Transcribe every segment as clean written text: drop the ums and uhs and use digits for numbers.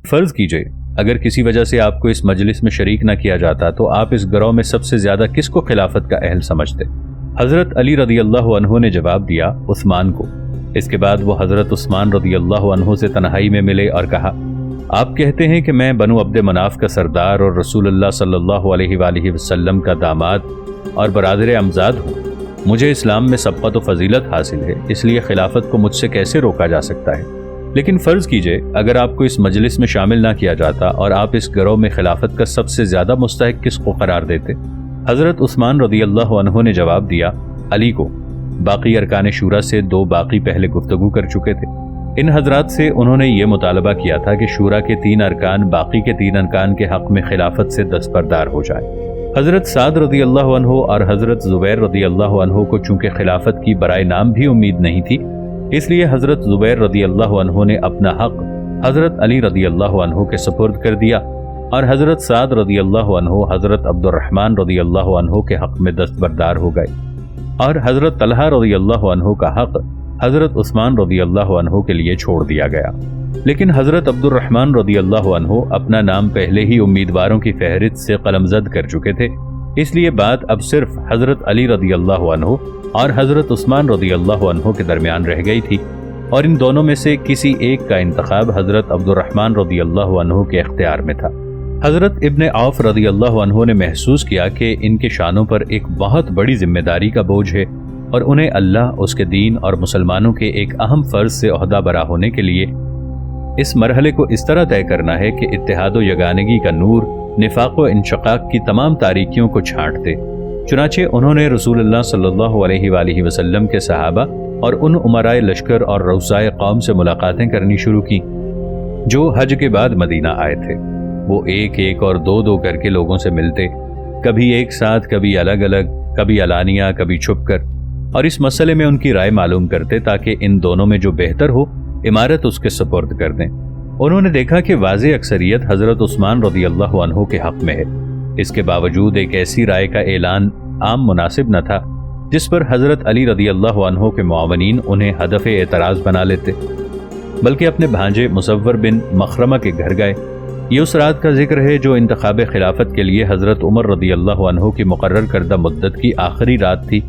فرض کیجئے اگر کسی وجہ سے آپ کو اس مجلس میں شریک نہ کیا جاتا تو آپ اس گروہ میں سب سے زیادہ کس کو خلافت کا اہل سمجھتے؟ حضرت علی رضی اللہ عنہ نے جواب دیا عثمان کو۔ اس کے بعد وہ حضرت عثمان رضی اللہ عنہ سے تنہائی میں ملے اور کہا، آپ کہتے ہیں کہ میں بنو عبد مناف کا سردار اور رسول اللہ صلی اللہ علیہ وآلہ وسلم کا داماد اور برادر امزاد ہوں، مجھے اسلام میں سبقت و فضیلت حاصل ہے، اس لیے خلافت کو مجھ سے کیسے روکا جا سکتا ہے؟ لیکن فرض کیجئے اگر آپ کو اس مجلس میں شامل نہ کیا جاتا اور آپ اس گروہ میں خلافت کا سب سے زیادہ مستحق کس کو قرار دیتے؟ حضرت عثمان رضی اللہ عنہ نے جواب دیا، علی کو۔ باقی ارکان شورا سے دو باقی پہلے گفتگو کر چکے تھے۔ ان حضرات سے انہوں نے یہ مطالبہ کیا تھا کہ شورا کے 3 ارکان باقی کے 3 ارکان کے حق میں خلافت سے دستبردار ہو جائے۔ حضرت سعد رضی اللہ عنہ اور حضرت زبیر رضی اللہ عنہ کو چونکہ خلافت کی برائے نام بھی امید نہیں تھی، اس لیے حضرت زبیر رضی اللہ عنہ نے اپنا حق حضرت علی رضی اللہ عنہ کے سپرد کر دیا اور حضرت سعد رضی اللہ عنہ حضرت عبد الرحمن رضی اللہ عنہ کے حق میں دستبردار ہو گئے، اور حضرت طلحہ رضی اللہ عنہ کا حق حضرت عثمان رضی اللہ عنہ کے لیے چھوڑ دیا گیا۔ لیکن حضرت عبد الرحمن رضی اللہ عنہ اپنا نام پہلے ہی امیدواروں کی فہرست سے قلم زد کر چکے تھے، اس لیے بات اب صرف حضرت علی رضی اللہ عنہ اور حضرت عثمان رضی اللہ عنہ کے درمیان رہ گئی تھی، اور ان دونوں میں سے کسی ایک کا انتخاب حضرت عبد الرحمن رضی اللہ عنہ کے اختیار میں تھا۔ حضرت ابن عوف رضی اللہ عنہ نے محسوس کیا کہ ان کے شانوں پر ایک بہت بڑی ذمہ داری کا بوجھ ہے، اور انہیں اللہ، اس کے دین اور مسلمانوں کے ایک اہم فرض سے عہدہ برا ہونے کے لیے اس مرحلے کو اس طرح طے کرنا ہے کہ اتحاد و یگانگی کا نور نفاق و انشقاق کی تمام تاریکیوں کو چھانٹ دے۔ چنانچہ انہوں نے رسول اللہ صلی اللہ علیہ وآلہ وسلم کے صحابہ اور ان عمرائے لشکر اور رؤسائے قوم سے ملاقاتیں کرنی شروع کی جو حج کے بعد مدینہ آئے تھے۔ وہ ایک ایک اور دو دو کر کے لوگوں سے ملتے، کبھی ایک ساتھ، کبھی الگ الگ، کبھی علانیہ، کبھی چھپ کر، اور اس مسئلے میں ان کی رائے معلوم کرتے تاکہ ان دونوں میں جو بہتر ہو امارت اس کے سپرد کر دیں۔ انہوں نے دیکھا کہ واضح اکثریت حضرت عثمان رضی اللہ عنہ کے حق میں ہے، اس کے باوجود ایک ایسی رائے کا اعلان عام مناسب نہ تھا جس پر حضرت علی رضی اللہ عنہ کے معاونین انہیں ہدف اعتراض بنا لیتے، بلکہ اپنے بھانجے مصور بن مخرمہ کے گھر گئے۔ یہ اس رات کا ذکر ہے جو انتخاب خلافت کے لیے حضرت عمر رضی اللہ عنہ کی مقرر کردہ مدت کی آخری رات تھی،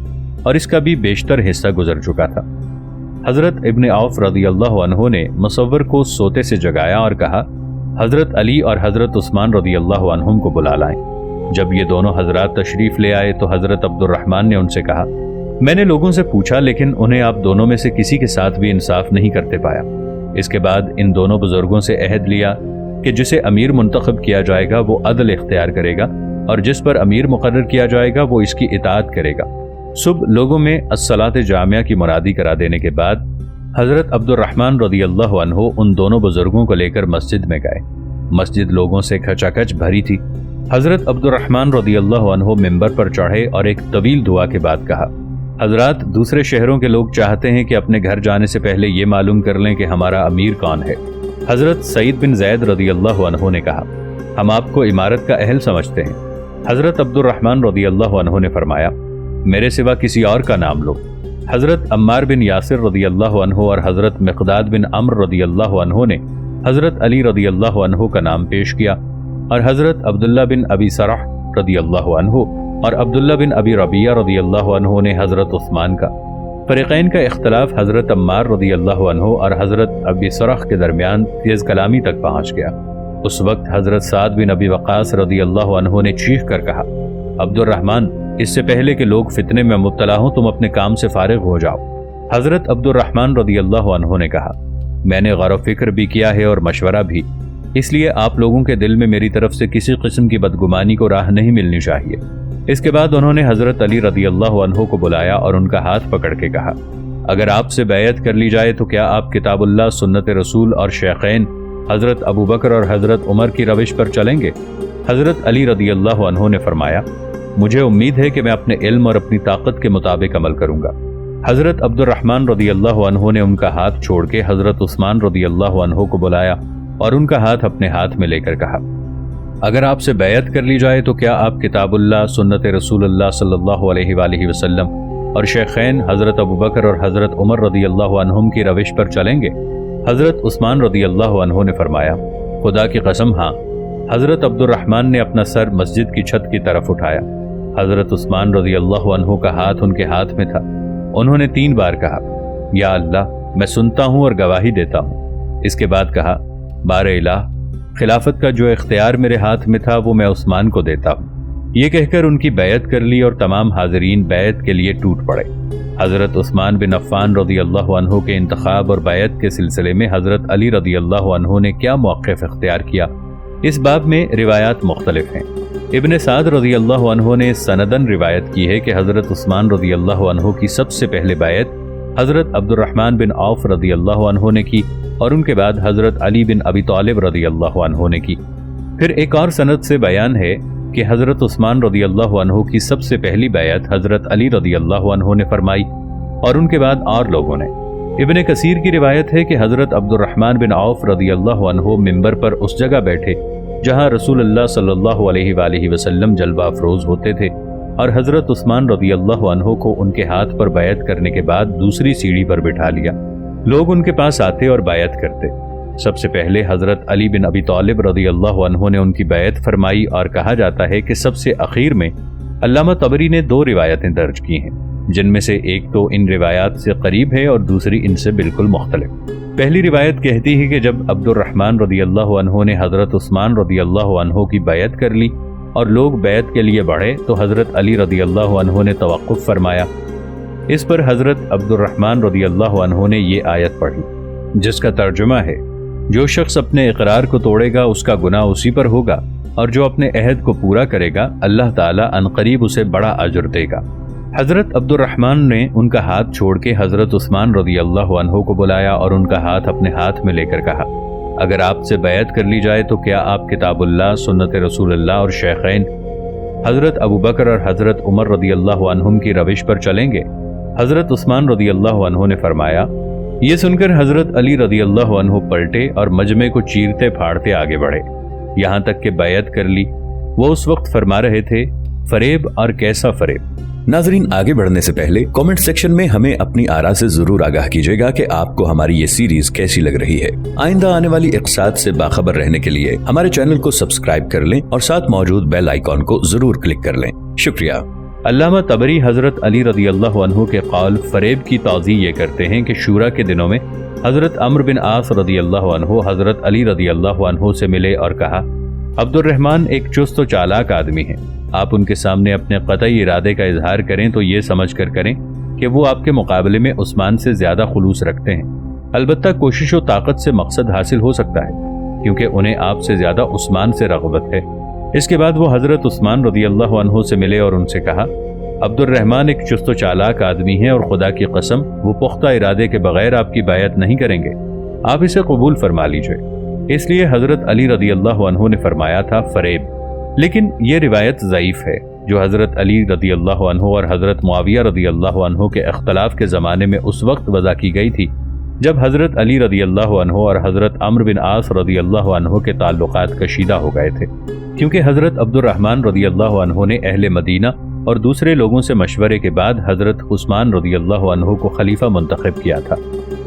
اور اس کا بھی بیشتر حصہ گزر چکا تھا۔ حضرت ابن عوف رضی اللہ عنہ نے مصور کو سوتے سے جگایا اور کہا، حضرت علی اور حضرت عثمان رضی اللہ عنہم کو بلا لائیں۔ جب یہ دونوں حضرات تشریف لے آئے تو حضرت عبد الرحمن نے ان سے کہا، میں نے لوگوں سے پوچھا لیکن انہیں آپ دونوں میں سے کسی کے ساتھ بھی انصاف نہیں کرتے پایا۔ اس کے بعد ان دونوں بزرگوں سے عہد لیا کہ جسے امیر منتخب کیا جائے گا وہ عدل اختیار کرے گا، اور جس پر امیر مقرر کیا جائے گا وہ اس کی اطاعت کرے گا۔ صبح لوگوں میں الصلاۃ جامعہ کی منادی کرا دینے کے بعد حضرت عبد الرحمن رضی اللہ عنہ ان دونوں بزرگوں کو لے کر مسجد میں گئے۔ مسجد لوگوں سے کھچا کھچ بھری تھی۔ حضرت عبد الرحمن رضی اللہ عنہ ممبر پر چڑھے اور ایک طویل دعا کے بعد کہا، حضرات، دوسرے شہروں کے لوگ چاہتے ہیں کہ اپنے گھر جانے سے پہلے یہ معلوم کر لیں کہ ہمارا امیر کون ہے۔ حضرت سعید بن زید رضی اللہ عنہ نے کہا، ہم آپ کو امارت کا اہل سمجھتے ہیں۔ حضرت عبد الرحمن رضی اللہ عنہ نے فرمایا، میرے سوا کسی اور کا نام لو۔ حضرت عمار بن یاسر رضی اللہ عنہ اور حضرت مقداد بن عمرو رضی اللہ عنہ نے حضرت علی رضی اللہ عنہ کا نام پیش کیا، اور حضرت عبداللہ بن ابی سرح رضی اللہ عنہ اور عبداللہ بن ابی ربیعہ رضی اللہ عنہ نے حضرت عثمان کا۔ فریقین کا اختلاف حضرت عمار رضی اللہ عنہ اور حضرت ابی سرح کے درمیان تیز کلامی تک پہنچ گیا۔ اس وقت حضرت سعد بن ابی وقاص رضی اللہ عنہ نے چیخ کر کہا، عبد الرحمن، اس سے پہلے کہ لوگ فتنے میں مبتلا ہوں تم اپنے کام سے فارغ ہو جاؤ۔ حضرت عبد الرحمن رضی اللہ عنہ نے کہا، میں نے غور و فکر بھی کیا ہے اور مشورہ بھی، اس لیے آپ لوگوں کے دل میں میری طرف سے کسی قسم کی بدگمانی کو راہ نہیں ملنی چاہیے۔ اس کے بعد انہوں نے حضرت علی رضی اللہ عنہ کو بلایا اور ان کا ہاتھ پکڑ کے کہا، اگر آپ سے بیعت کر لی جائے تو کیا آپ کتاب اللہ، سنت رسول اور شیخین حضرت ابو بکر اور حضرت عمر کی روش پر چلیں گے؟ حضرت علی رضی اللہ عنہ نے فرمایا، مجھے امید ہے کہ میں اپنے علم اور اپنی طاقت کے مطابق عمل کروں گا۔ حضرت عبد الرحمن رضی اللہ عنہ نے ان کا ہاتھ چھوڑ کے حضرت عثمان رضی اللہ عنہ کو بلایا اور ان کا ہاتھ اپنے ہاتھ میں لے کر کہا، اگر آپ سے بیعت کر لی جائے تو کیا آپ کتاب اللہ، سنت رسول اللہ صلی اللہ علیہ وآلہ وسلم اور شیخین حضرت ابو بکر اور حضرت عمر رضی اللہ عنہم کی روش پر چلیں گے؟ حضرت عثمان رضی اللہ عنہ نے فرمایا، خدا کی قسم ہاں۔ حضرت عبد الرحمن نے اپنا سر مسجد کی چھت کی طرف اٹھایا۔ حضرت عثمان رضی اللہ عنہ کا ہاتھ ان کے ہاتھ میں تھا۔ انہوں نے 3 بار کہا، یا اللہ، میں سنتا ہوں اور گواہی دیتا ہوں۔ اس کے بعد کہا، بار الہ، خلافت کا جو اختیار میرے ہاتھ میں تھا وہ میں عثمان کو دیتا ہوں۔ یہ کہہ کر ان کی بیعت کر لی اور تمام حاضرین بیعت کے لیے ٹوٹ پڑے۔ حضرت عثمان بن عفان رضی اللہ عنہ کے انتخاب اور بیعت کے سلسلے میں حضرت علی رضی اللہ عنہ نے کیا موقف اختیار کیا، اس باب میں روایات مختلف ہیں۔ ابن سعد رضی اللہ عنہ نے سندن روایت کی ہے کہ حضرت عثمان رضی اللہ عنہ کی سب سے پہلے بیعت حضرت عبد الرحمن بن عوف رضی اللہ عنہ نے کی اور ان کے بعد حضرت علی بن ابی طالب رضی اللہ عنہ نے کی۔ پھر ایک اور سند سے بیان ہے کہ حضرت عثمان رضی اللہ عنہ کی سب سے پہلی بیعت حضرت علی رضی اللہ عنہ نے فرمائی اور ان کے بعد اور لوگوں نے۔ ابن کثیر کی روایت ہے کہ حضرت عبد الرحمن بن عوف رضی اللہ عنہ منبر پر اس جگہ بیٹھے جہاں رسول اللہ صلی اللہ علیہ وآلہ وسلم جلوہ افروز ہوتے تھے، اور حضرت عثمان رضی اللہ عنہ کو ان کے ہاتھ پر بیعت کرنے کے بعد دوسری سیڑھی پر بٹھا لیا۔ لوگ ان کے پاس آتے اور بیعت کرتے۔ سب سے پہلے حضرت علی بن ابی طالب رضی اللہ عنہ نے ان کی بیعت فرمائی، اور کہا جاتا ہے کہ سب سے اخیر میں علامہ طبری نے 2 روایتیں درج کی ہیں، جن میں سے ایک تو ان روایات سے قریب ہے اور دوسری ان سے بالکل مختلف۔ پہلی روایت کہتی ہے کہ جب عبد الرحمن رضی اللہ عنہ نے حضرت عثمان رضی اللہ عنہ کی بیعت کر لی اور لوگ بیعت کے لیے بڑھے تو حضرت علی رضی اللہ عنہ نے توقف فرمایا۔ اس پر حضرت عبد الرحمن رضی اللہ عنہ نے یہ آیت پڑھی، جس کا ترجمہ ہے، جو شخص اپنے اقرار کو توڑے گا اس کا گناہ اسی پر ہوگا، اور جو اپنے عہد کو پورا کرے گا اللہ تعالیٰ عنقریب اسے بڑا اجر دے گا۔ حضرت عبد الرحمن نے ان کا ہاتھ چھوڑ کے حضرت عثمان رضی اللہ عنہ کو بلایا اور ان کا ہاتھ اپنے ہاتھ میں لے کر کہا، اگر آپ سے بیعت کر لی جائے تو کیا آپ کتاب اللہ، سنت رسول اللہ اور شیخین حضرت ابو بکر اور حضرت عمر رضی اللہ عنہم کی روش پر چلیں گے؟ حضرت عثمان رضی اللہ عنہ نے فرمایا۔ یہ سن کر حضرت علی رضی اللہ عنہ پلٹے اور مجمع کو چیرتے پھاڑتے آگے بڑھے، یہاں تک کہ بیعت کر لی۔ وہ اس وقت فرما رہے تھے، فریب اور کیسا فریب۔ ناظرین، آگے بڑھنے سے پہلے کامنٹ سیکشن میں ہمیں اپنی آراء سے ضرور آگاہ کیجیے گا کہ آپ کو ہماری یہ سیریز کیسی لگ رہی ہے۔ آئندہ آنے والی اقساط سے باخبر رہنے کے لیے ہمارے چینل کو سبسکرائب کر لیں اور ساتھ موجود بیل آئیکن کو ضرور کلک کر لیں۔ شکریہ۔ علامہ طبری حضرت علی رضی اللہ عنہ کے قول فریب کی توضیح یہ کرتے ہیں کہ شورا کے دنوں میں حضرت عمرو بن عاص رضی اللہ عنہ حضرت علی رضی اللہ عنہ سے ملے اور کہا، عبد الرحمن ایک چست و چالاک آدمی ہے، آپ ان کے سامنے اپنے قطعی ارادے کا اظہار کریں تو یہ سمجھ کر کریں کہ وہ آپ کے مقابلے میں عثمان سے زیادہ خلوص رکھتے ہیں۔ البتہ کوشش و طاقت سے مقصد حاصل ہو سکتا ہے، کیونکہ انہیں آپ سے زیادہ عثمان سے رغبت ہے۔ اس کے بعد وہ حضرت عثمان رضی اللہ عنہ سے ملے اور ان سے کہا، عبد الرحمن ایک چست و چالاک آدمی ہے اور خدا کی قسم وہ پختہ ارادے کے بغیر آپ کی بیعت نہیں کریں گے، آپ اسے قبول فرما لیجئے۔ اس لیے حضرت علی رضی اللہ عنہ نے فرمایا تھا فریب، لیکن یہ روایت ضعیف ہے جو حضرت علی رضی اللہ عنہ اور حضرت معاویہ رضی اللہ عنہ کے اختلاف کے زمانے میں اس وقت وضع کی گئی تھی جب حضرت علی رضی اللہ عنہ اور حضرت عمرو بن عاص رضی اللہ عنہ کے تعلقات کشیدہ ہو گئے تھے، کیونکہ حضرت عبد الرحمن رضی اللہ عنہ نے اہل مدینہ اور دوسرے لوگوں سے مشورے کے بعد حضرت عثمان رضی اللہ عنہ کو خلیفہ منتخب کیا تھا۔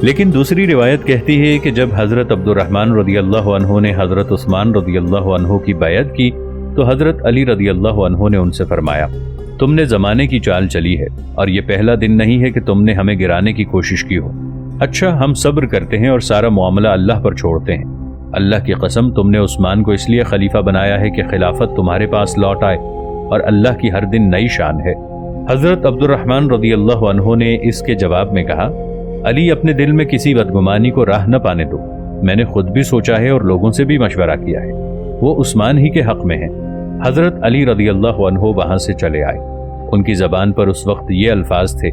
لیکن دوسری روایت کہتی ہے کہ جب حضرت عبد الرحمن رضی اللہ عنہ نے حضرت عثمان رضی اللہ عنہ کی بیعت کی تو حضرت علی رضی اللہ عنہ نے ان سے فرمایا، تم نے زمانے کی چال چلی ہے اور یہ پہلا دن نہیں ہے کہ تم نے ہمیں گرانے کی کوشش کی ہو۔ اچھا، ہم صبر کرتے ہیں اور سارا معاملہ اللہ پر چھوڑتے ہیں۔ اللہ کی قسم تم نے عثمان کو اس لیے خلیفہ بنایا ہے کہ خلافت تمہارے پاس لوٹ آئے، اور اللہ کی ہر دن نئی شان ہے۔ حضرت عبد الرحمن رضی اللہ عنہ نے اس کے جواب میں کہا، علی اپنے دل میں کسی بدگمانی کو راہ نہ پانے دو، میں نے خود بھی سوچا ہے اور لوگوں سے بھی مشورہ کیا ہے، وہ عثمان ہی کے حق میں ہیں۔ حضرت علی رضی اللہ عنہ وہاں سے چلے آئے، ان کی زبان پر اس وقت یہ الفاظ تھے،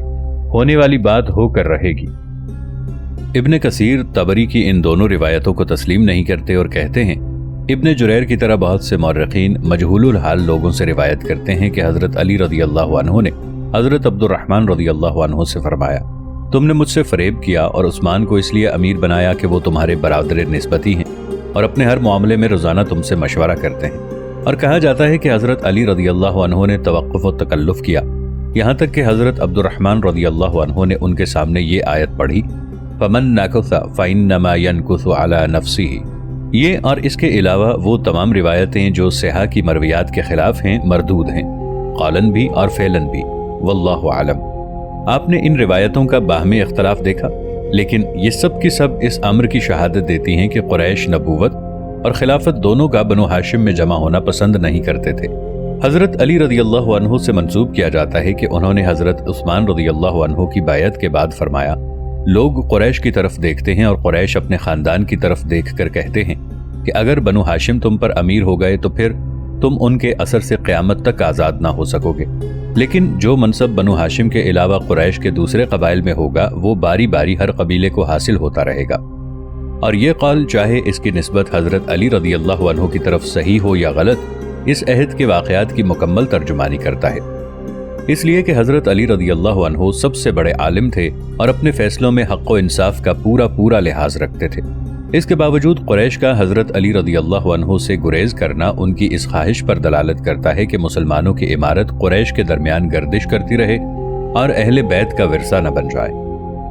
ہونے والی بات ہو کر رہے گی۔ ابن کثیر طبری کی ان دونوں روایتوں کو تسلیم نہیں کرتے اور کہتے ہیں، ابن جریر کی طرح بہت سے مورخین مجہول الحال لوگوں سے روایت کرتے ہیں کہ حضرت علی رضی اللہ عنہ نے حضرت عبد الرحمن رضی اللہ عنہ سے فرمایا، تم نے مجھ سے فریب کیا اور عثمان کو اس لیے امیر بنایا کہ وہ تمہارے برادر نسبتی ہیں اور اپنے ہر معاملے میں روزانہ تم سے مشورہ کرتے ہیں۔ اور کہا جاتا ہے کہ حضرت علی رضی اللہ عنہ نے توقف و تکلف کیا، یہاں تک کہ حضرت عبد الرحمن رضی اللہ عنہ نے ان کے سامنے یہ آیت پڑھی، فَمَن نَكُثَ فَإِنَّمَا يَنكُثُ عَلَى نَفْسِهِ، یہ اور اس کے علاوہ وہ تمام روایتیں جو صحہ کی مرویات کے خلاف ہیں مردود ہیں، قولن بھی اور فعلن بھی، واللہ عالم۔ آپ نے ان روایتوں کا باہمی اختلاف دیکھا، لیکن یہ سب کی سب اس امر کی شہادت دیتی ہیں کہ قریش نبوت اور خلافت دونوں کا بنو ہاشم میں جمع ہونا پسند نہیں کرتے تھے۔ حضرت علی رضی اللہ عنہ سے منسوب کیا جاتا ہے کہ انہوں نے حضرت عثمان رضی اللہ عنہ کی بیعت کے بعد فرمایا، لوگ قریش کی طرف دیکھتے ہیں اور قریش اپنے خاندان کی طرف دیکھ کر کہتے ہیں کہ اگر بنو ہاشم تم پر امیر ہو گئے تو پھر تم ان کے اثر سے قیامت تک آزاد نہ ہو سکو گے، لیکن جو منصب بنو ہاشم کے علاوہ قریش کے دوسرے قبائل میں ہوگا وہ باری باری ہر قبیلے کو حاصل ہوتا رہے گا۔ اور یہ قول چاہے اس کی نسبت حضرت علی رضی اللہ عنہ کی طرف صحیح ہو یا غلط، اس عہد کے واقعات کی مکمل ترجمانی کرتا ہے، اس لیے کہ حضرت علی رضی اللہ عنہ سب سے بڑے عالم تھے اور اپنے فیصلوں میں حق و انصاف کا پورا لحاظ رکھتے تھے۔ اس کے باوجود قریش کا حضرت علی رضی اللہ عنہ سے گریز کرنا ان کی اس خواہش پر دلالت کرتا ہے کہ مسلمانوں کی عمارت قریش کے درمیان گردش کرتی رہے اور اہل بیت کا ورثہ نہ بن جائے۔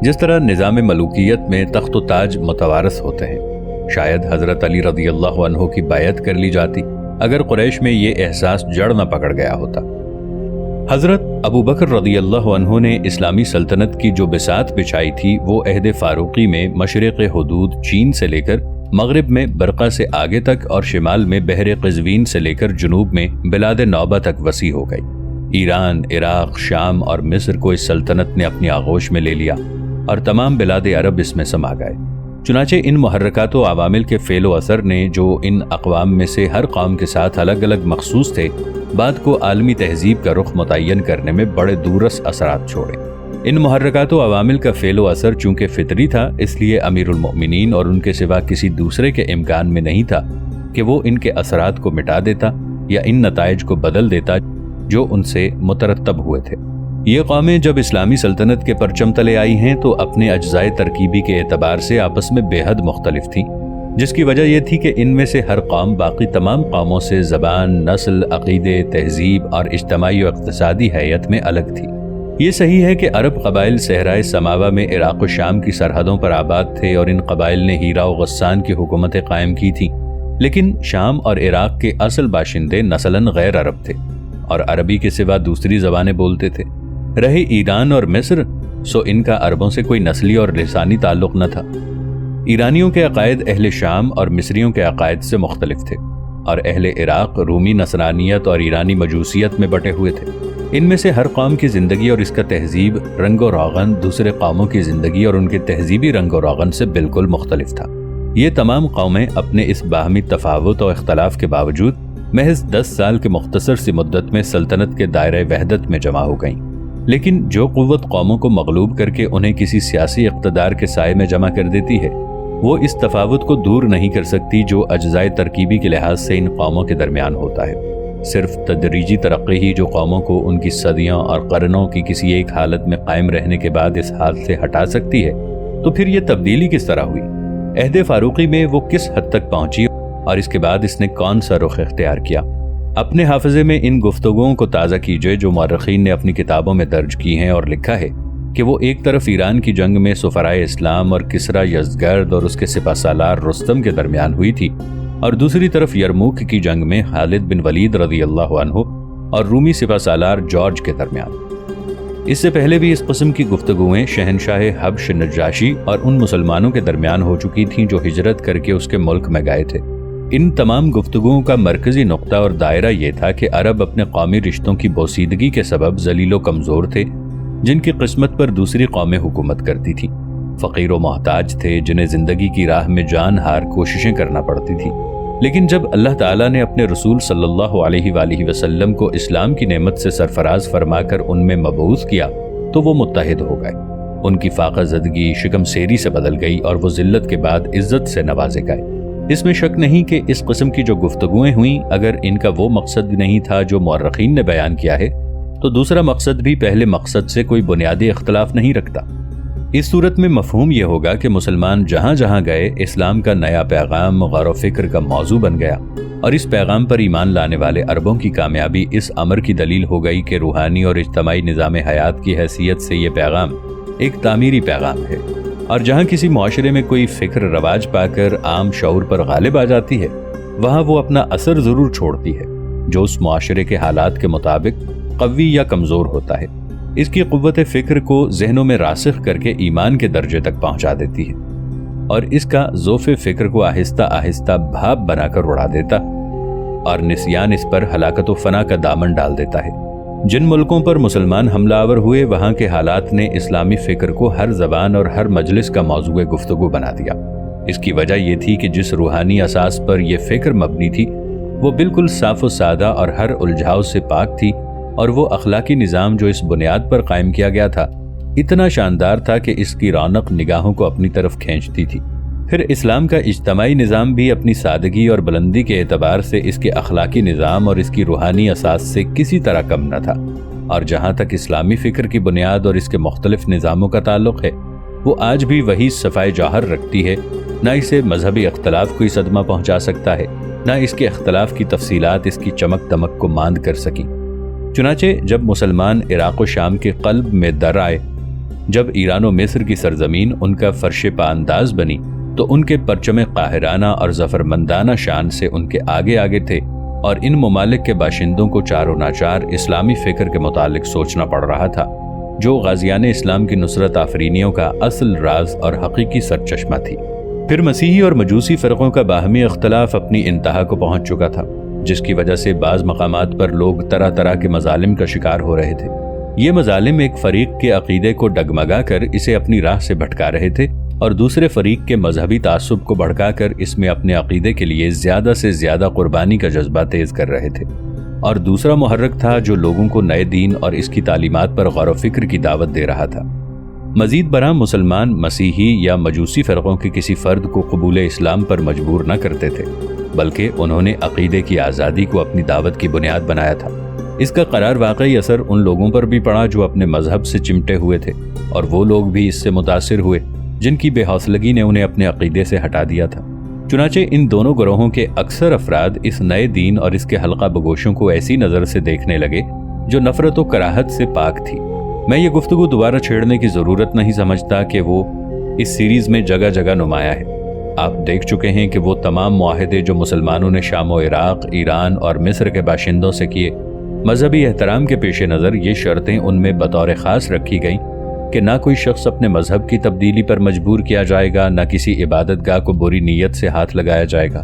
جس طرح نظام ملوکیت میں تخت و تاج متوارث ہوتے ہیں، شاید حضرت علی رضی اللہ عنہ کی بیعت کر لی جاتی اگر قریش میں یہ احساس جڑ نہ پکڑ گیا ہوتا۔ حضرت ابو بکر رضی اللہ عنہ نے اسلامی سلطنت کی جو بساط بچھائی تھی وہ عہد فاروقی میں مشرق حدود چین سے لے کر مغرب میں برقہ سے آگے تک اور شمال میں بحر قزوین سے لے کر جنوب میں بلاد نوبہ تک وسیع ہو گئی۔ ایران، عراق، شام اور مصر کو اس سلطنت نے اپنی آغوش میں لے لیا اور تمام بلاد عرب اس میں سما گئے۔ چنانچہ ان محرکات و عوامل کے فعل و اثر نے جو ان اقوام میں سے ہر قوم کے ساتھ الگ الگ مخصوص تھے، بعد کو عالمی تہذیب کا رخ متعین کرنے میں بڑے دورس اثرات چھوڑے۔ ان محرکات و عوامل کا فعل و اثر چونکہ فطری تھا، اس لیے امیر المؤمنین اور ان کے سوا کسی دوسرے کے امکان میں نہیں تھا کہ وہ ان کے اثرات کو مٹا دیتا یا ان نتائج کو بدل دیتا جو ان سے مترتب ہوئے تھے۔ یہ قومیں جب اسلامی سلطنت کے پرچم تلے آئی ہیں تو اپنے اجزائے ترکیبی کے اعتبار سے آپس میں بے حد مختلف تھیں، جس کی وجہ یہ تھی کہ ان میں سے ہر قوم باقی تمام قوموں سے زبان، نسل، عقیدے، تہذیب اور اجتماعی و اقتصادی حیت میں الگ تھی۔ یہ صحیح ہے کہ عرب قبائل صحرائے سماوہ میں عراق و شام کی سرحدوں پر آباد تھے اور ان قبائل نے ہیرا و غسان کی حکومتیں قائم کی تھیں، لیکن شام اور عراق کے اصل باشندے نسلاً غیر عرب تھے اور عربی کے سوا دوسری زبانیں بولتے تھے۔ رہے ایران اور مصر، سو ان کا عربوں سے کوئی نسلی اور لسانی تعلق نہ تھا۔ ایرانیوں کے عقائد اہل شام اور مصریوں کے عقائد سے مختلف تھے، اور اہل عراق رومی نصرانیت اور ایرانی مجوسیت میں بٹے ہوئے تھے۔ ان میں سے ہر قوم کی زندگی اور اس کا تہذیب رنگ و روغن دوسرے قوموں کی زندگی اور ان کے تہذیبی رنگ و روغن سے بالکل مختلف تھا۔ یہ تمام قومیں اپنے اس باہمی تفاوت اور اختلاف کے باوجود محض 10 سال کے مختصر سی مدت میں سلطنت کے دائرہ وحدت میں جمع ہو گئیں، لیکن جو قوت قوموں کو مغلوب کر کے انہیں کسی سیاسی اقتدار کے سائے میں جمع کر دیتی ہے، وہ اس تفاوت کو دور نہیں کر سکتی جو اجزائے ترکیبی کے لحاظ سے ان قوموں کے درمیان ہوتا ہے۔ صرف تدریجی ترقی ہی جو قوموں کو ان کی صدیوں اور قرنوں کی کسی ایک حالت میں قائم رہنے کے بعد اس حال سے ہٹا سکتی ہے، تو پھر یہ تبدیلی کس طرح ہوئی؟ عہد فاروقی میں وہ کس حد تک پہنچی اور اس کے بعد اس نے کون سا رخ اختیار کیا؟ اپنے حافظے میں ان گفتگوؤں کو تازہ کیجئے جو مورخین نے اپنی کتابوں میں درج کی ہیں اور لکھا ہے کہ وہ ایک طرف ایران کی جنگ میں سفرائے اسلام اور کسرا یزدگرد اور اس کے سپہ سالار رستم کے درمیان ہوئی تھی، اور دوسری طرف یرموک کی جنگ میں خالد بن ولید رضی اللہ عنہ اور رومی سپہ سالار جارج کے درمیان۔ اس سے پہلے بھی اس قسم کی گفتگویں شہنشاہ حبش نجاشی اور ان مسلمانوں کے درمیان ہو چکی تھیں جو ہجرت کر کے اس کے ملک میں گئے تھے۔ ان تمام گفتگوؤں کا مرکزی نقطہ اور دائرہ یہ تھا کہ عرب اپنے قومی رشتوں کی بوسیدگی کے سبب ذلیل و کمزور تھے، جن کی قسمت پر دوسری قومیں حکومت کرتی تھیں، فقیر و محتاج تھے جنہیں زندگی کی راہ میں جان ہار کوششیں کرنا پڑتی تھیں۔ لیکن جب اللہ تعالیٰ نے اپنے رسول صلی اللہ علیہ وآلہ وسلم کو اسلام کی نعمت سے سرفراز فرما کر ان میں مبعوث کیا تو وہ متحد ہو گئے، ان کی فاقہ زدگی شکم سیری سے بدل گئی اور وہ ذلت کے بعد عزت سے نوازے گئے۔ اس میں شک نہیں کہ اس قسم کی جو گفتگویں ہوئیں، اگر ان کا وہ مقصد نہیں تھا جو مورخین نے بیان کیا ہے، تو دوسرا مقصد بھی پہلے مقصد سے کوئی بنیادی اختلاف نہیں رکھتا۔ اس صورت میں مفہوم یہ ہوگا کہ مسلمان جہاں جہاں گئے اسلام کا نیا پیغام غور و فکر کا موضوع بن گیا، اور اس پیغام پر ایمان لانے والے عربوں کی کامیابی اس امر کی دلیل ہو گئی کہ روحانی اور اجتماعی نظام حیات کی حیثیت سے یہ پیغام ایک تعمیری پیغام ہے۔ اور جہاں کسی معاشرے میں کوئی فکر رواج پا کر عام شعور پر غالب آ جاتی ہے، وہاں وہ اپنا اثر ضرور چھوڑتی ہے، جو اس معاشرے کے حالات کے مطابق قوی یا کمزور ہوتا ہے۔ اس کی قوت فکر کو ذہنوں میں راسخ کر کے ایمان کے درجے تک پہنچا دیتی ہے، اور اس کا ذوف فکر کو آہستہ آہستہ بھاپ بنا کر اڑا دیتا، اور نسیان اس پر ہلاکت و فنا کا دامن ڈال دیتا ہے۔ جن ملکوں پر مسلمان حملہ آور ہوئے، وہاں کے حالات نے اسلامی فکر کو ہر زبان اور ہر مجلس کا موضوع گفتگو بنا دیا۔ اس کی وجہ یہ تھی کہ جس روحانی اساس پر یہ فکر مبنی تھی، وہ بالکل صاف و سادہ اور ہر الجھاؤ سے پاک تھی، اور وہ اخلاقی نظام جو اس بنیاد پر قائم کیا گیا تھا اتنا شاندار تھا کہ اس کی رونق نگاہوں کو اپنی طرف کھینچتی تھی۔ پھر اسلام کا اجتماعی نظام بھی اپنی سادگی اور بلندی کے اعتبار سے اس کے اخلاقی نظام اور اس کی روحانی اساس سے کسی طرح کم نہ تھا، اور جہاں تک اسلامی فکر کی بنیاد اور اس کے مختلف نظاموں کا تعلق ہے، وہ آج بھی وہی صفائے جوہر رکھتی ہے۔ نہ اسے مذہبی اختلاف کوئی صدمہ پہنچا سکتا ہے، نہ اس کے اختلاف کی تفصیلات اس کی چمک دمک کو ماند کر سکیں۔ چنانچہ جب مسلمان عراق و شام کے قلب میں در آئے، جب ایران و مصر کی سرزمین ان کا فرش پا انداز بنی، تو ان کے پرچم قاہرانہ اور ظفرمندانہ شان سے ان کے آگے آگے تھے، اور ان ممالک کے باشندوں کو چار و ناچار اسلامی فکر کے متعلق سوچنا پڑ رہا تھا، جو غازیان اسلام کی نصرت آفرینیوں کا اصل راز اور حقیقی سرچشمہ تھی۔ پھر مسیحی اور مجوسی فرقوں کا باہمی اختلاف اپنی انتہا کو پہنچ چکا تھا، جس کی وجہ سے بعض مقامات پر لوگ طرح طرح کے مظالم کا شکار ہو رہے تھے۔ یہ مظالم ایک فریق کے عقیدے کو ڈگمگا کر اسے اپنی راہ سے بھٹکا رہے تھے، اور دوسرے فریق کے مذہبی تعصب کو بھڑکا کر اس میں اپنے عقیدے کے لیے زیادہ سے زیادہ قربانی کا جذبہ تیز کر رہے تھے۔ اور دوسرا محرک تھا جو لوگوں کو نئے دین اور اس کی تعلیمات پر غور و فکر کی دعوت دے رہا تھا۔ مزید برآں مسلمان مسیحی یا مجوسی فرقوں کے کسی فرد کو قبول اسلام پر مجبور نہ کرتے تھے، بلکہ انہوں نے عقیدے کی آزادی کو اپنی دعوت کی بنیاد بنایا تھا۔ اس کا قرار واقعی اثر ان لوگوں پر بھی پڑا جو اپنے مذہب سے چمٹے ہوئے تھے، اور وہ لوگ بھی اس سے متاثر ہوئے جن کی بے حوصلگی نے انہیں اپنے عقیدے سے ہٹا دیا تھا۔ چنانچہ ان دونوں گروہوں کے اکثر افراد اس نئے دین اور اس کے حلقہ بگوشوں کو ایسی نظر سے دیکھنے لگے جو نفرت و کراہت سے پاک تھی۔ میں یہ گفتگو دوبارہ چھیڑنے کی ضرورت نہیں سمجھتا کہ وہ اس سیریز میں جگہ جگہ نمایاں ہے۔ آپ دیکھ چکے ہیں کہ وہ تمام معاہدے جو مسلمانوں نے شام و عراق، ایران اور مصر کے باشندوں سے کیے، مذہبی احترام کے پیش نظر یہ شرطیں ان میں بطور خاص رکھی گئیں کہ نہ کوئی شخص اپنے مذہب کی تبدیلی پر مجبور کیا جائے گا، نہ کسی عبادت گاہ کو بری نیت سے ہاتھ لگایا جائے گا۔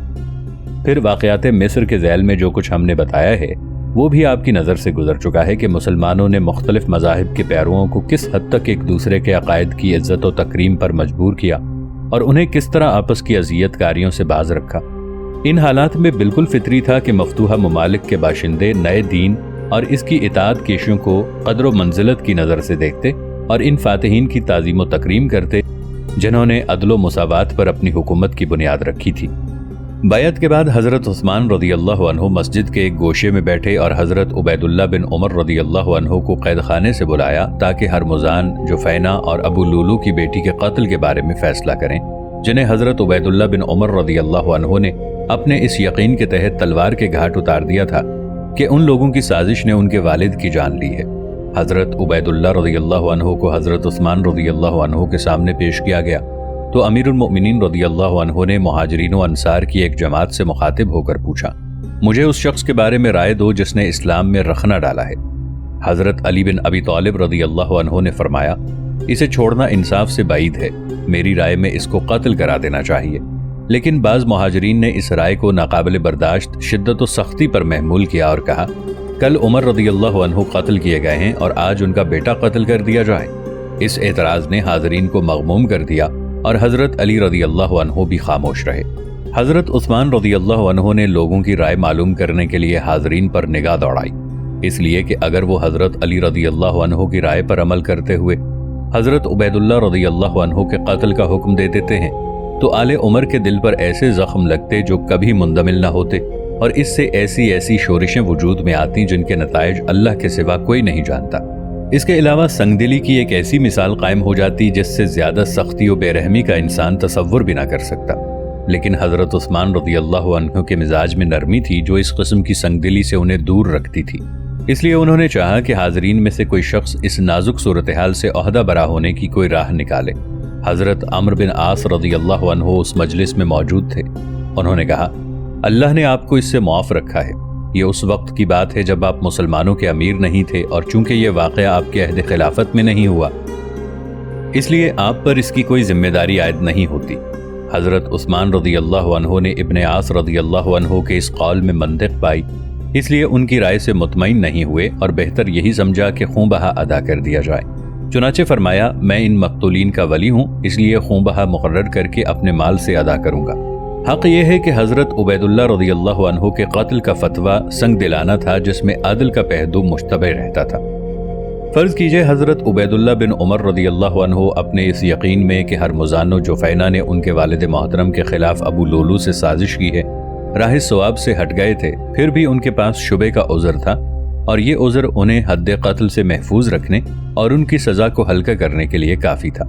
پھر واقعات مصر کے ذیل میں جو کچھ ہم نے بتایا ہے وہ بھی آپ کی نظر سے گزر چکا ہے کہ مسلمانوں نے مختلف مذاہب کے پیرووں کو کس حد تک ایک دوسرے کے عقائد کی عزت و تکریم پر مجبور کیا، اور انہیں کس طرح آپس کی اذیت کاریوں سے باز رکھا۔ ان حالات میں بالکل فطری تھا کہ مفتوحہ ممالک کے باشندے نئے دین اور اس کی اطاعت کیشوں کو قدر و منزلت کی نظر سے دیکھتے، اور ان فاتحین کی تعظیم و تکریم کرتے جنہوں نے عدل و مساوات پر اپنی حکومت کی بنیاد رکھی تھی۔ بیعت کے بعد حضرت عثمان رضی اللہ عنہ مسجد کے ایک گوشے میں بیٹھے اور حضرت عبید اللہ بن عمر رضی اللہ عنہ کو قید خانے سے بلایا تاکہ ہرمزان، جفینہ اور ابو لولو کی بیٹی کے قتل کے بارے میں فیصلہ کریں، جنہیں حضرت عبید اللہ بن عمر رضی اللہ عنہ نے اپنے اس یقین کے تحت تلوار کے گھاٹ اتار دیا تھا کہ ان لوگوں کی سازش نے ان کے والد کی جان لی ہے۔ حضرت عبید اللہ رضی اللہ عنہ کو حضرت عثمان رضی اللہ عنہ کے سامنے پیش کیا گیا تو امیر المؤمنین رضی اللہ عنہ نے مہاجرین و انصار کی ایک جماعت سے مخاطب ہو کر پوچھا، مجھے اس شخص کے بارے میں رائے دو جس نے اسلام میں رخنہ ڈالا ہے۔ حضرت علی بن ابی طالب رضی اللہ عنہ نے فرمایا، اسے چھوڑنا انصاف سے بعید ہے، میری رائے میں اس کو قتل کرا دینا چاہیے۔ لیکن بعض مہاجرین نے اس رائے کو ناقابل برداشت شدت و سختی پر محمول کیا اور کہا، کل عمر رضی اللہ عنہ قتل کیے گئے ہیں اور آج ان کا بیٹا قتل کر دیا جائے۔ اس اعتراض نے حاضرین کو مغموم کر دیا اور حضرت علی رضی اللہ عنہ بھی خاموش رہے۔ حضرت عثمان رضی اللہ عنہ نے لوگوں کی رائے معلوم کرنے کے لیے حاضرین پر نگاہ دوڑائی، اس لیے کہ اگر وہ حضرت علی رضی اللہ عنہ کی رائے پر عمل کرتے ہوئے حضرت عبید اللہ رضی اللہ عنہ کے قتل کا حکم دے دیتے ہیں تو آل عمر کے دل پر ایسے زخم لگتے جو کبھی مندمل نہ ہوتے، اور اس سے ایسی شورشیں وجود میں آتی جن کے نتائج اللہ کے سوا کوئی نہیں جانتا۔ اس کے علاوہ سنگ دلی کی ایک ایسی مثال قائم ہو جاتی جس سے زیادہ سختی و بے رحمی کا انسان تصور بھی نہ کر سکتا۔ لیکن حضرت عثمان رضی اللہ عنہ کے مزاج میں نرمی تھی جو اس قسم کی سنگ دلی سے انہیں دور رکھتی تھی، اس لیے انہوں نے چاہا کہ حاضرین میں سے کوئی شخص اس نازک صورتحال سے عہدہ برا ہونے کی کوئی راہ نکالے۔ حضرت عمرو بن عاص رضی اللہ عنہ اس مجلس میں موجود تھے۔ انہوں نے کہا، اللہ نے آپ کو اس سے معاف رکھا ہے۔ یہ اس وقت کی بات ہے جب آپ مسلمانوں کے امیر نہیں تھے، اور چونکہ یہ واقعہ آپ کے عہد خلافت میں نہیں ہوا، اس لیے آپ پر اس کی کوئی ذمہ داری عائد نہیں ہوتی۔ حضرت عثمان رضی اللہ عنہ نے ابن عاص رضی اللہ عنہ کے اس قول میں منطق پائی، اس لیے ان کی رائے سے مطمئن نہیں ہوئے اور بہتر یہی سمجھا کہ خون بہا ادا کر دیا جائے۔ چنانچہ فرمایا، میں ان مقتولین کا ولی ہوں، اس لیے خون بہا مقرر کر کے اپنے مال سے ادا کروں گا۔ حق یہ ہے کہ حضرت عبید اللہ رضی اللہ عنہ کے قتل کا فتویٰ سنگ دلانہ تھا، جس میں عدل کا پہلو مشتبہ رہتا تھا۔ فرض کیجئے حضرت عبید اللہ بن عمر رضی اللہ عنہ اپنے اس یقین میں کہ ہرمزان و جفینہ نے ان کے والد محترم کے خلاف ابو لولو سے سازش کی ہے، راہ ثواب سے ہٹ گئے تھے، پھر بھی ان کے پاس شبے کا عذر تھا، اور یہ عذر انہیں حد قتل سے محفوظ رکھنے اور ان کی سزا کو ہلکا کرنے کے لیے کافی تھا۔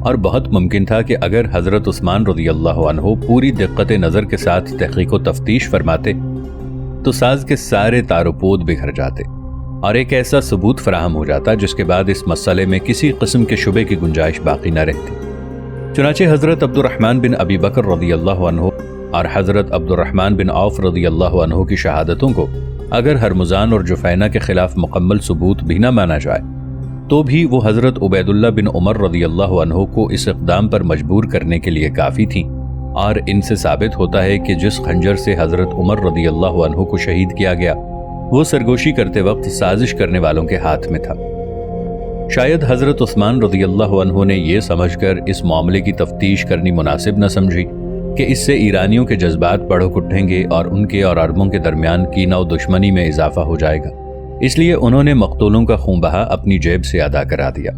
اور بہت ممکن تھا کہ اگر حضرت عثمان رضی اللہ عنہ پوری دقت نظر کے ساتھ تحقیق و تفتیش فرماتے تو ساز کے سارے تار و پود بکھر جاتے، اور ایک ایسا ثبوت فراہم ہو جاتا جس کے بعد اس مسئلے میں کسی قسم کے شبے کی گنجائش باقی نہ رہتی۔ چنانچہ حضرت عبد الرحمن بن ابی بکر رضی اللہ عنہ اور حضرت عبد الرحمن بن عوف رضی اللہ عنہ کی شہادتوں کو اگر ہرمزان اور جفینہ کے خلاف مکمل ثبوت بھی نہ مانا جائے تو بھی وہ حضرت عبید اللہ بن عمر رضی اللہ عنہ کو اس اقدام پر مجبور کرنے کے لیے کافی تھیں، اور ان سے ثابت ہوتا ہے کہ جس خنجر سے حضرت عمر رضی اللہ عنہ کو شہید کیا گیا وہ سرگوشی کرتے وقت سازش کرنے والوں کے ہاتھ میں تھا۔ شاید حضرت عثمان رضی اللہ عنہ نے یہ سمجھ کر اس معاملے کی تفتیش کرنی مناسب نہ سمجھی کہ اس سے ایرانیوں کے جذبات بڑھک اٹھیں گے اور ان کے اور عربوں کے درمیان کینہ و دشمنی میں اضافہ ہو جائے گا، اس لیے انہوں نے مقتولوں کا خون بہا اپنی جیب سے ادا کرا دیا،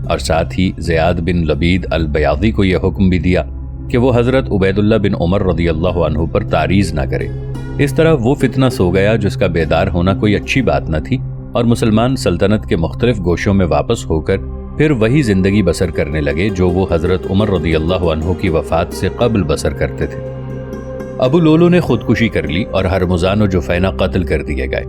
اور ساتھ ہی زیاد بن لبید البیاضی کو یہ حکم بھی دیا کہ وہ حضرت عبید اللہ بن عمر رضی اللہ عنہ پر تعریض نہ کرے۔ اس طرح وہ فتنہ سو گیا جس کا بیدار ہونا کوئی اچھی بات نہ تھی، اور مسلمان سلطنت کے مختلف گوشوں میں واپس ہو کر پھر وہی زندگی بسر کرنے لگے جو وہ حضرت عمر رضی اللہ عنہ کی وفات سے قبل بسر کرتے تھے۔ ابو لولو نے خودکشی کر لی اور ہرمزان و جفینہ قتل کر دیے گئے۔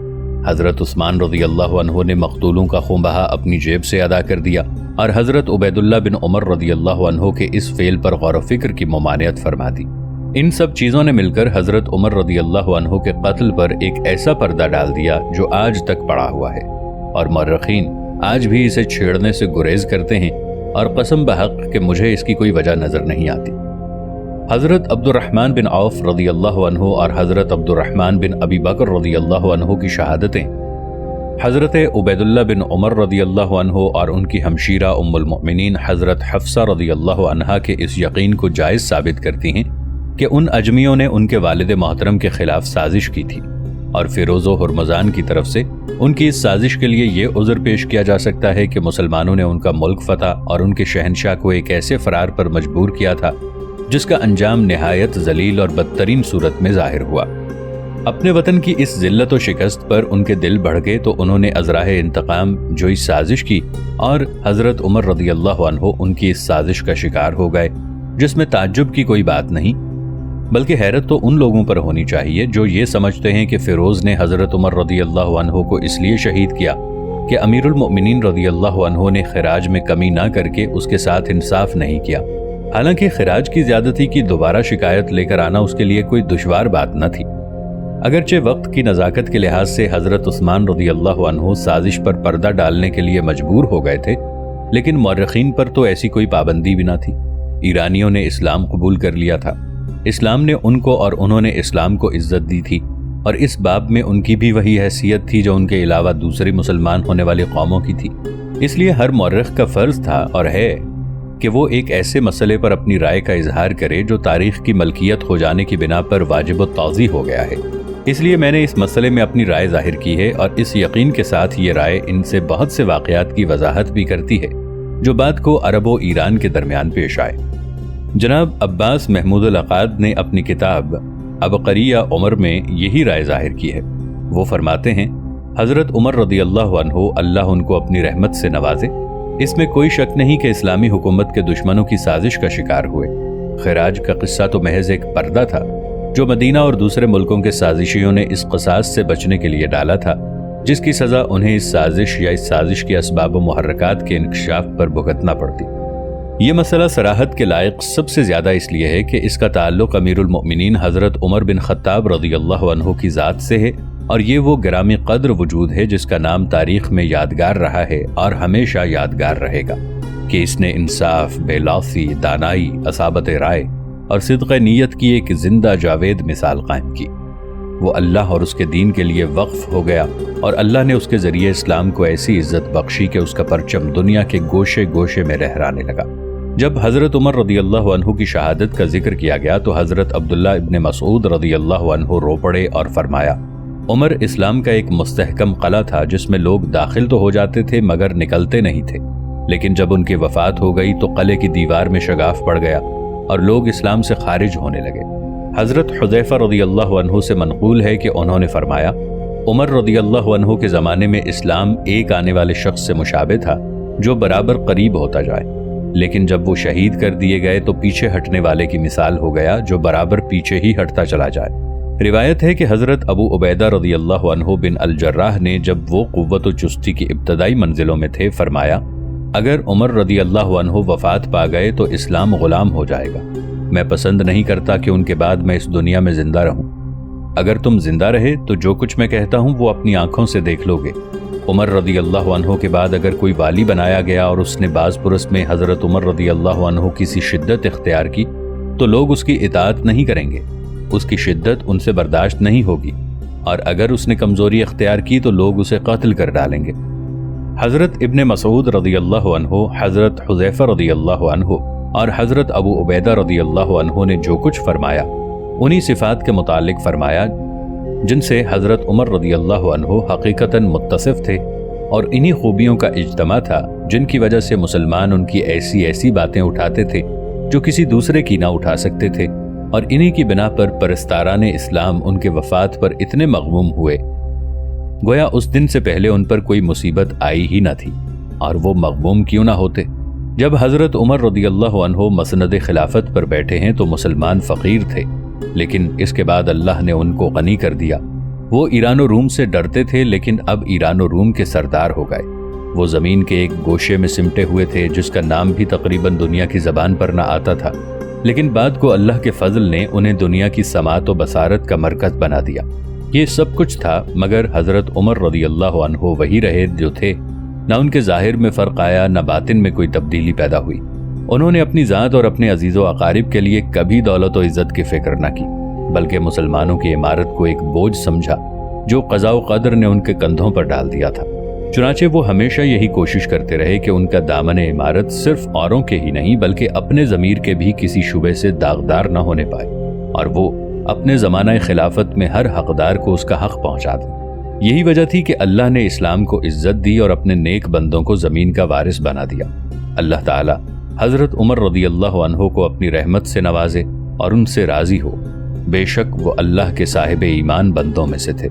حضرت عثمان رضی اللہ عنہ نے مقتولوں کا خون بہا اپنی جیب سے ادا کر دیا، اور حضرت عبید اللہ بن عمر رضی اللہ عنہ کے اس فعل پر غور و فکر کی ممانعت فرما دی۔ ان سب چیزوں نے مل کر حضرت عمر رضی اللہ عنہ کے قتل پر ایک ایسا پردہ ڈال دیا جو آج تک پڑا ہوا ہے، اور مورخین آج بھی اسے چھیڑنے سے گریز کرتے ہیں، اور قسم بحق کہ مجھے اس کی کوئی وجہ نظر نہیں آتی۔ حضرت عبد الرحمن بن عوف رضی اللہ عنہ اور حضرت عبد الرحمن بن ابی بکر رضی اللہ عنہ کی شہادتیں حضرت عبید اللہ بن عمر رضی اللہ عنہ اور ان کی ہمشیرہ ام المؤمنین حضرت حفصہ رضی اللہ عنہا کے اس یقین کو جائز ثابت کرتی ہیں کہ ان اجمیوں نے ان کے والد محترم کے خلاف سازش کی تھی، اور فیروز و ہرمزان کی طرف سے ان کی اس سازش کے لیے یہ عذر پیش کیا جا سکتا ہے کہ مسلمانوں نے ان کا ملک فتح اور ان کے شہنشاہ کو ایک ایسے فرار پر مجبور کیا تھا جس کا انجام نہایت ذلیل اور بدترین صورت میں ظاہر ہوا۔ اپنے وطن کی اس ذلت و شکست پر ان کے دل بڑھ گئے تو انہوں نے ازراہ انتقام جوئی سازش کی، اور حضرت عمر رضی اللہ عنہ ان کی اس سازش کا شکار ہو گئے، جس میں تعجب کی کوئی بات نہیں، بلکہ حیرت تو ان لوگوں پر ہونی چاہیے جو یہ سمجھتے ہیں کہ فیروز نے حضرت عمر رضی اللہ عنہ کو اس لیے شہید کیا کہ امیر المؤمنین رضی اللہ عنہ نے خراج میں کمی نہ کر کے اس کے ساتھ انصاف نہیں کیا، حالانکہ خراج کی زیادتی کی دوبارہ شکایت لے کر آنا اس کے لیے کوئی دشوار بات نہ تھی۔ اگرچہ وقت کی نزاکت کے لحاظ سے حضرت عثمان رضی اللہ عنہ سازش پر پردہ ڈالنے کے لیے مجبور ہو گئے تھے، لیکن مورخین پر تو ایسی کوئی پابندی بھی نہ تھی۔ ایرانیوں نے اسلام قبول کر لیا تھا، اسلام نے ان کو اور انہوں نے اسلام کو عزت دی تھی، اور اس باب میں ان کی بھی وہی حیثیت تھی جو ان کے علاوہ دوسری مسلمان ہونے والی قوموں کی تھی۔ اس لیے ہر مورخ کا فرض تھا اور ہے کہ وہ ایک ایسے مسئلے پر اپنی رائے کا اظہار کرے جو تاریخ کی ملکیت ہو جانے کی بنا پر واجب التوضیح ہو گیا ہے۔ اس لیے میں نے اس مسئلے میں اپنی رائے ظاہر کی ہے، اور اس یقین کے ساتھ یہ رائے ان سے بہت سے واقعات کی وضاحت بھی کرتی ہے جو بعد کو عرب و ایران کے درمیان پیش آئے۔ جناب عباس محمود العقاد نے اپنی کتاب عبقریہ عمر میں یہی رائے ظاہر کی ہے۔ وہ فرماتے ہیں، حضرت عمر رضی اللہ عنہ اللہ ان کو اپنی رحمت سے نوازے، اس میں کوئی شک نہیں کہ اسلامی حکومت کے دشمنوں کی سازش کا شکار ہوئے۔ خراج کا قصہ تو محض ایک پردہ تھا جو مدینہ اور دوسرے ملکوں کے سازشیوں نے اس قصاص سے بچنے کے لیے ڈالا تھا، جس کی سزا انہیں اس سازش یا اس سازش کے اسباب و محرکات کے انکشاف پر بھگتنا پڑتی۔ یہ مسئلہ صراحت کے لائق سب سے زیادہ اس لیے ہے کہ اس کا تعلق امیر المؤمنین حضرت عمر بن خطاب رضی اللہ عنہ کی ذات سے ہے، اور یہ وہ گرامی قدر وجود ہے جس کا نام تاریخ میں یادگار رہا ہے اور ہمیشہ یادگار رہے گا کہ اس نے انصاف، بے لوثی، دانائی، اصابت رائے اور صدق نیت کی ایک زندہ جاوید مثال قائم کی۔ وہ اللہ اور اس کے دین کے لیے وقف ہو گیا، اور اللہ نے اس کے ذریعے اسلام کو ایسی عزت بخشی کہ اس کا پرچم دنیا کے گوشے گوشے میں لہرانے لگا۔ جب حضرت عمر رضی اللہ عنہ کی شہادت کا ذکر کیا گیا تو حضرت عبداللہ ابن مسعود رضی اللہ عنہ رو پڑے اور فرمایا، عمر اسلام کا ایک مستحکم قلعہ تھا جس میں لوگ داخل تو ہو جاتے تھے مگر نکلتے نہیں تھے، لیکن جب ان کی وفات ہو گئی تو قلعے کی دیوار میں شگاف پڑ گیا اور لوگ اسلام سے خارج ہونے لگے۔ حضرت حذیفہ رضی اللہ عنہ سے منقول ہے کہ انہوں نے فرمایا، عمر رضی اللہ عنہ کے زمانے میں اسلام ایک آنے والے شخص سے مشابہ تھا جو برابر قریب ہوتا جائے، لیکن جب وہ شہید کر دیے گئے تو پیچھے ہٹنے والے کی مثال ہو گیا جو برابر پیچھے ہی ہٹتا چلا جائے۔ روایت ہے کہ حضرت ابو عبیدہ رضی اللہ عنہ بن الجراح نے جب وہ قوت و چستی کی ابتدائی منزلوں میں تھے فرمایا، اگر عمر رضی اللہ عنہ وفات پا گئے تو اسلام غلام ہو جائے گا، میں پسند نہیں کرتا کہ ان کے بعد میں اس دنیا میں زندہ رہوں، اگر تم زندہ رہے تو جو کچھ میں کہتا ہوں وہ اپنی آنکھوں سے دیکھ لو گے۔ عمر رضی اللہ عنہ کے بعد اگر کوئی والی بنایا گیا اور اس نے باز پرس میں حضرت عمر رضی اللہ عنہ کی سی شدت اختیار کی تو لوگ اس کی اطاعت نہیں کریں گے، اس کی شدت ان سے برداشت نہیں ہوگی، اور اگر اس نے کمزوری اختیار کی تو لوگ اسے قتل کر ڈالیں گے۔ حضرت ابن مسعود رضی اللہ عنہ، حضرت حذیفہ رضی اللہ عنہ اور حضرت ابو عبیدہ رضی اللہ عنہ نے جو کچھ فرمایا انہی صفات کے متعلق فرمایا جن سے حضرت عمر رضی اللہ عنہ حقیقتاً متصف تھے، اور انہی خوبیوں کا اجتماع تھا جن کی وجہ سے مسلمان ان کی ایسی باتیں اٹھاتے تھے جو کسی دوسرے کی نہ اٹھا سکتے تھے، اور انہی کی بنا پر پرستاران اسلام ان کے وفات پر اتنے مغموم ہوئے گویا اس دن سے پہلے ان پر کوئی مصیبت آئی ہی نہ تھی، اور وہ مغموم کیوں نہ ہوتے۔ جب حضرت عمر رضی اللہ عنہ مسند خلافت پر بیٹھے ہیں تو مسلمان فقیر تھے، لیکن اس کے بعد اللہ نے ان کو غنی کر دیا۔ وہ ایران و روم سے ڈرتے تھے لیکن اب ایران و روم کے سردار ہو گئے۔ وہ زمین کے ایک گوشے میں سمٹے ہوئے تھے جس کا نام بھی تقریباً دنیا کی زبان پر نہ آتا تھا، لیکن بعد کو اللہ کے فضل نے انہیں دنیا کی سماعت و بصارت کا مرکز بنا دیا۔ یہ سب کچھ تھا مگر حضرت عمر رضی اللہ عنہ وہی رہے جو تھے، نہ ان کے ظاہر میں فرق آیا نہ باطن میں کوئی تبدیلی پیدا ہوئی۔ انہوں نے اپنی ذات اور اپنے عزیز و اقارب کے لیے کبھی دولت و عزت کی فکر نہ کی، بلکہ مسلمانوں کی عمارت کو ایک بوجھ سمجھا جو قضاء و قدر نے ان کے کندھوں پر ڈال دیا تھا۔ چنانچہ وہ ہمیشہ یہی کوشش کرتے رہے کہ ان کا دامن عمارت صرف اوروں کے ہی نہیں بلکہ اپنے ضمیر کے بھی کسی شبے سے داغدار نہ ہونے پائے، اور وہ اپنے زمانہ خلافت میں ہر حقدار کو اس کا حق پہنچا دیں۔ یہی وجہ تھی کہ اللہ نے اسلام کو عزت دی اور اپنے نیک بندوں کو زمین کا وارث بنا دیا۔ اللہ تعالی حضرت عمر رضی اللہ عنہ کو اپنی رحمت سے نوازے اور ان سے راضی ہو، بے شک وہ اللہ کے صاحب ایمان بندوں میں سے تھے۔